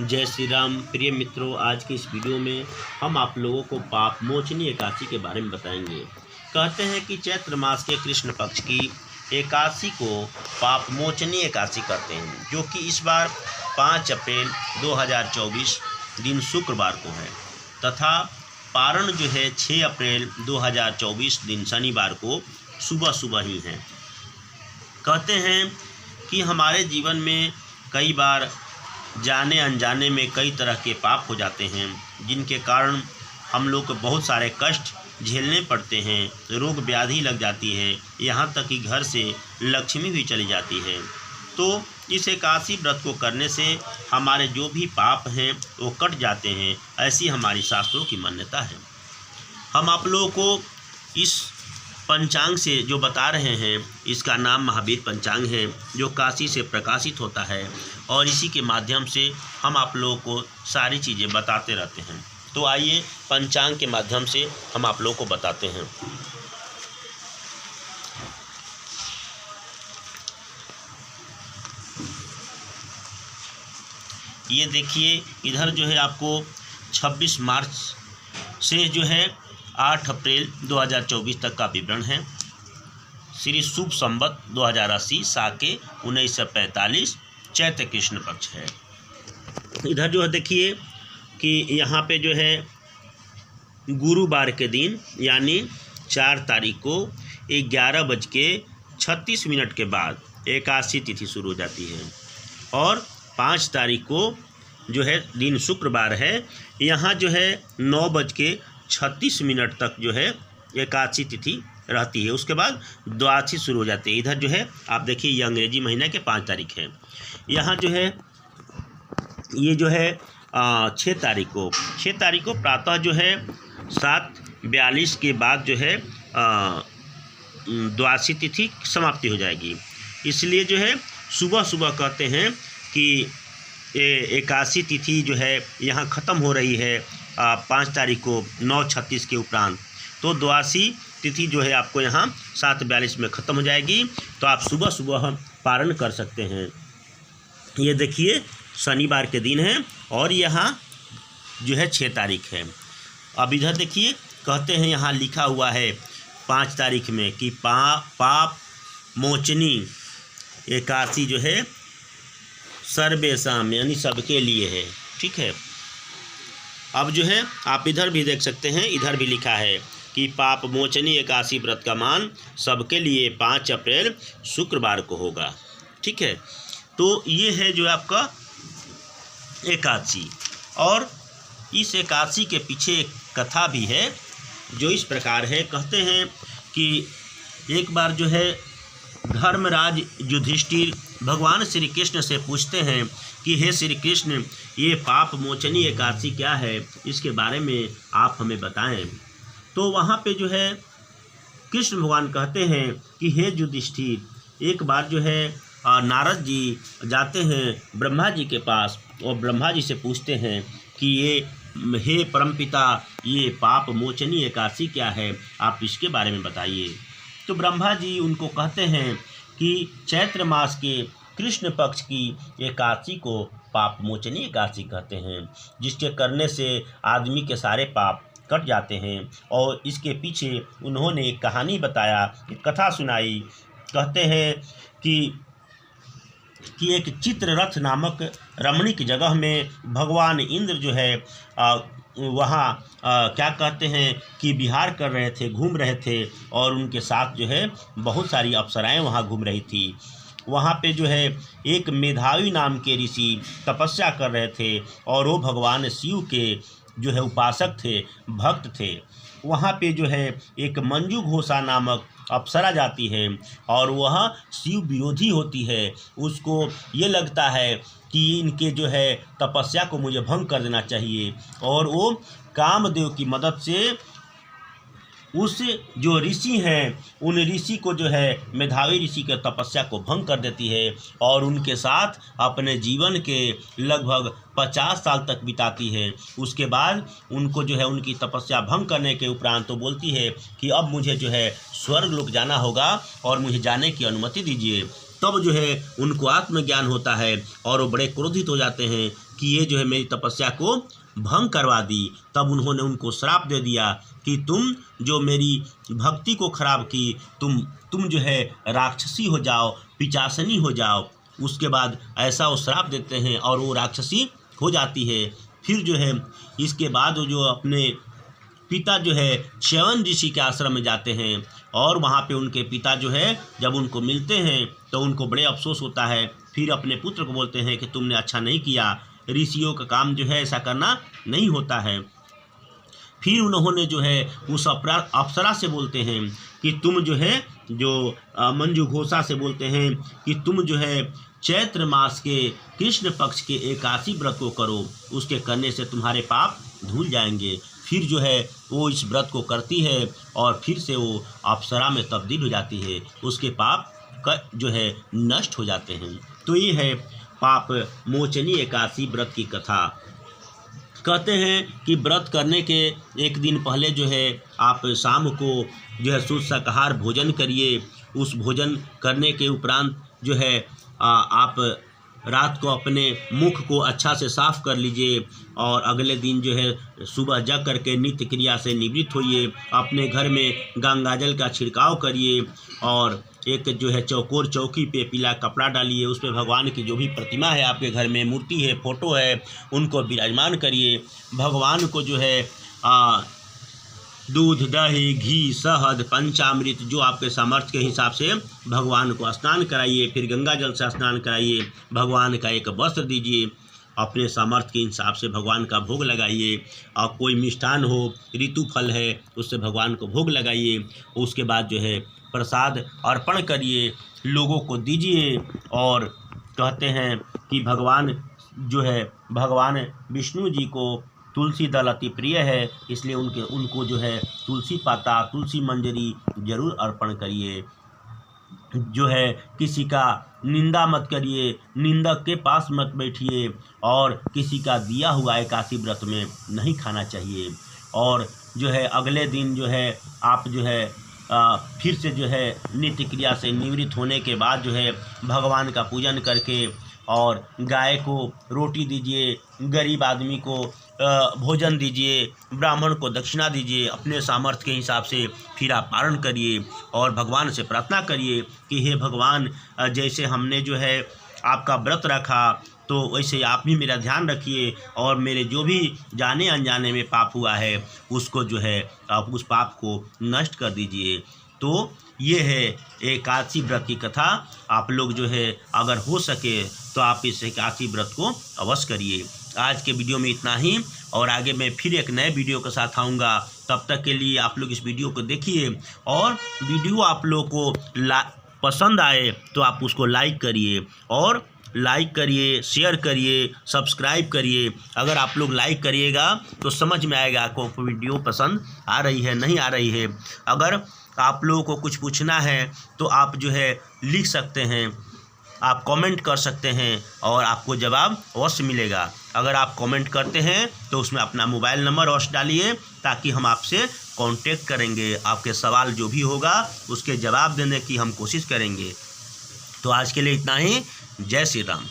जय श्री राम। प्रिय मित्रों, आज के इस वीडियो में हम आप लोगों को पाप मोचनी एकादशी के बारे में बताएंगे। कहते हैं कि चैत्र मास के कृष्ण पक्ष की एकादशी को पाप मोचनी एकादशी कहते हैं, जो कि इस बार 5 अप्रैल 2024 दिन शुक्रवार को है तथा पारण जो है 6 अप्रैल 2024 दिन शनिवार को सुबह सुबह ही है। कहते हैं कि हमारे जीवन में कई बार जाने अनजाने में कई तरह के पाप हो जाते हैं, जिनके कारण हम लोग को बहुत सारे कष्ट झेलने पड़ते हैं, रोग व्याधि लग जाती है, यहाँ तक कि घर से लक्ष्मी भी चली जाती है। तो इस एकादशी व्रत को करने से हमारे जो भी पाप हैं वो कट जाते हैं, ऐसी हमारी शास्त्रों की मान्यता है। हम आप लोगों को इस पंचांग से जो बता रहे हैं, इसका नाम महावीर पंचांग है, जो काशी से प्रकाशित होता है और इसी के माध्यम से हम आप लोगों को सारी चीज़ें बताते रहते हैं। तो आइए पंचांग के माध्यम से हम आप लोगों को बताते हैं। ये देखिए, इधर जो है आपको 26 मार्च से जो है 8 अप्रैल 2024 तक का विवरण है। श्री शुभ संवत 2080 साके 1945 चैत्र कृष्ण पक्ष है। इधर जो है देखिए कि यहाँ पे जो है गुरुवार के दिन यानी 4 तारीख को 11:36 के बाद एकादशी तिथि शुरू हो जाती है और 5 तारीख को जो है दिन शुक्रवार है, यहाँ जो है 9:36 तक जो है एकादशी तिथि रहती है। उसके बाद द्वादशी शुरू हो जाती है। इधर जो है आप देखिए, ये अंग्रेजी महीने के 5 तारीख है। यहाँ जो है ये जो है 6 तारीख को प्रातः जो है 7:42 के बाद जो है द्वादशी तिथि समाप्ति हो जाएगी। इसलिए जो है सुबह सुबह कहते हैं कि एकादशी तिथि जो है यहाँ ख़त्म हो रही है 5 तारीख को 9:36 के उपरांत। तो द्वादशी तिथि जो है आपको यहाँ 7:42 में ख़त्म हो जाएगी। तो आप सुबह सुबह पारण कर सकते हैं। ये देखिए शनिवार के दिन है और यहाँ जो है 6 तारीख है। अब इधर देखिए, कहते हैं यहाँ लिखा हुआ है 5 तारीख में कि पाप मोचनी एकादशी जो है सर्वेशाम यानी सबके लिए है। ठीक है। अब जो है आप इधर भी देख सकते हैं, इधर भी लिखा है कि पाप मोचनी एकादशी व्रत का मान सबके लिए 5 अप्रैल शुक्रवार को होगा। ठीक है। तो ये है जो आपका एकादशी, और इस एकादशी के पीछे एक कथा भी है जो इस प्रकार है। कहते हैं कि एक बार जो है धर्मराज युधिष्ठिर भगवान श्री कृष्ण से पूछते हैं कि हे श्री कृष्ण, ये पाप मोचनी एकादशी क्या है, इसके बारे में आप हमें बताएं। तो वहाँ पे जो है कृष्ण भगवान कहते हैं कि हे युधिष्ठिर, एक बार जो है नारद जी जाते हैं ब्रह्मा जी के पास और ब्रह्मा जी से पूछते हैं कि ये हे परमपिता, ये पाप मोचनी एकादशी क्या है, आप इसके बारे में बताइए। तो ब्रह्मा जी उनको कहते हैं कि चैत्र मास के कृष्ण पक्ष की एकादशी को पाप मोचनी एकादशी कहते हैं, जिसके करने से आदमी के सारे पाप कट जाते हैं। और इसके पीछे उन्होंने एक कहानी बताया, एक कथा सुनाई। कहते हैं कि एक चित्ररथ नामक रमणीक जगह में भगवान इंद्र जो है वहाँ क्या कहते हैं कि विहार कर रहे थे, घूम रहे थे, और उनके साथ जो है बहुत सारी अप्सराएं वहाँ घूम रही थी। वहाँ पे जो है एक मेधावी नाम के ऋषि तपस्या कर रहे थे और वो भगवान शिव के जो है उपासक थे, भक्त थे। वहाँ पे जो है एक मंजू घोषा नामक अप्सरा जाती है और वह शिव विरोधी होती है। उसको ये लगता है कि इनके जो है तपस्या को मुझे भंग कर देना चाहिए, और वो कामदेव की मदद से उस जो ऋषि हैं उन ऋषि को जो है मेधावी ऋषि के तपस्या को भंग कर देती है और उनके साथ अपने जीवन के लगभग 50 साल तक बिताती है। उसके बाद उनको जो है उनकी तपस्या भंग करने के उपरांत तो बोलती है कि अब मुझे जो है स्वर्ग लोक जाना होगा और मुझे जाने की अनुमति दीजिए। तब जो है उनको आत्मज्ञान होता है और वो बड़े क्रोधित हो जाते हैं कि ये जो है मेरी तपस्या को भंग करवा दी। तब उन्होंने उनको श्राप दे दिया कि तुम जो मेरी भक्ति को खराब की, तुम जो है राक्षसी हो जाओ, पिचासनी हो जाओ। उसके बाद ऐसा वो श्राप देते हैं और वो राक्षसी हो जाती है। फिर जो है इसके बाद वो जो अपने पिता जो है च्यवन ऋषि के आश्रम में जाते हैं और वहाँ पे उनके पिता जो है जब उनको मिलते हैं तो उनको बड़े अफसोस होता है। फिर अपने पुत्र को बोलते हैं कि तुमने अच्छा नहीं किया, ऋषियों का काम जो है ऐसा करना नहीं होता है। फिर उन्होंने जो है उस अप्सरा से बोलते हैं कि तुम जो है मंजू घोषा से बोलते हैं कि तुम जो है चैत्र मास के कृष्ण पक्ष के एकादशी व्रत को करो, उसके करने से तुम्हारे पाप धुल जाएंगे। फिर जो है वो इस व्रत को करती है और फिर से वो अप्सरा में तब्दील हो जाती है, उसके पाप जो है नष्ट हो जाते हैं। तो ये है पाप मोचनी एकादशी व्रत की कथा। कहते हैं कि व्रत करने के एक दिन पहले जो है आप शाम को जो है शुद्ध शाकाहार भोजन करिए। उस भोजन करने के उपरांत जो है आप रात को अपने मुख को अच्छा से साफ कर लीजिए और अगले दिन जो है सुबह जग करके नित्य क्रिया से निवृत्त होइए। अपने घर में गंगाजल का छिड़काव करिए और एक जो है चौकोर चौकी पे पीला कपड़ा डालिए, उस पर भगवान की जो भी प्रतिमा है, आपके घर में मूर्ति है, फोटो है, उनको विराजमान करिए। भगवान को जो है दूध, दही, घी, शहद, पंचामृत जो आपके सामर्थ्य के हिसाब से भगवान को स्नान कराइए। फिर गंगा जल से स्नान कराइए। भगवान का एक वस्त्र दीजिए। अपने सामर्थ्य के हिसाब से भगवान का भोग लगाइए और कोई मिष्ठान हो, ऋतु फल है, उससे भगवान को भोग लगाइए। उसके बाद जो है प्रसाद अर्पण करिए, लोगों को दीजिए। और कहते हैं कि भगवान विष्णु जी को तुलसी दल अति प्रिय है, इसलिए उनको जो है तुलसी पाता, तुलसी मंजरी जरूर अर्पण करिए। जो है किसी का निंदा मत करिए, निंदक के पास मत बैठिए और किसी का दिया हुआ एकादशी व्रत में नहीं खाना चाहिए। और जो है अगले दिन जो है आप जो है फिर से जो है नित्य क्रिया से निवृत्त होने के बाद जो है भगवान का पूजन करके और गाय को रोटी दीजिए, गरीब आदमी को भोजन दीजिए, ब्राह्मण को दक्षिणा दीजिए। अपने सामर्थ्य के हिसाब से फिर आप पारण करिए और भगवान से प्रार्थना करिए कि हे भगवान, जैसे हमने जो है आपका व्रत रखा तो वैसे आप भी मेरा ध्यान रखिए और मेरे जो भी जाने अनजाने में पाप हुआ है उसको जो है आप उस पाप को नष्ट कर दीजिए। तो ये है एकादशी व्रत की कथा। आप लोग जो है अगर हो सके तो आप इस एकादशी व्रत को अवश्य करिए। आज के वीडियो में इतना ही और आगे मैं फिर एक नए वीडियो के साथ आऊँगा। तब तक के लिए आप लोग इस वीडियो को देखिए और वीडियो आप लोग को पसंद आए तो आप उसको लाइक करिए और शेयर करिए, सब्सक्राइब करिए। अगर आप लोग लाइक करिएगा तो समझ में आएगा आपको वीडियो पसंद आ रही है नहीं आ रही है। अगर आप लोगों को कुछ पूछना है तो आप जो है लिख सकते हैं, आप कमेंट कर सकते हैं और आपको जवाब अवश्य मिलेगा। अगर आप कमेंट करते हैं तो उसमें अपना मोबाइल नंबर अवश्य डालिए ताकि हम आपसे कांटेक्ट करेंगे। आपके सवाल जो भी होगा उसके जवाब देने की हम कोशिश करेंगे। तो आज के लिए इतना ही। जय श्री राम।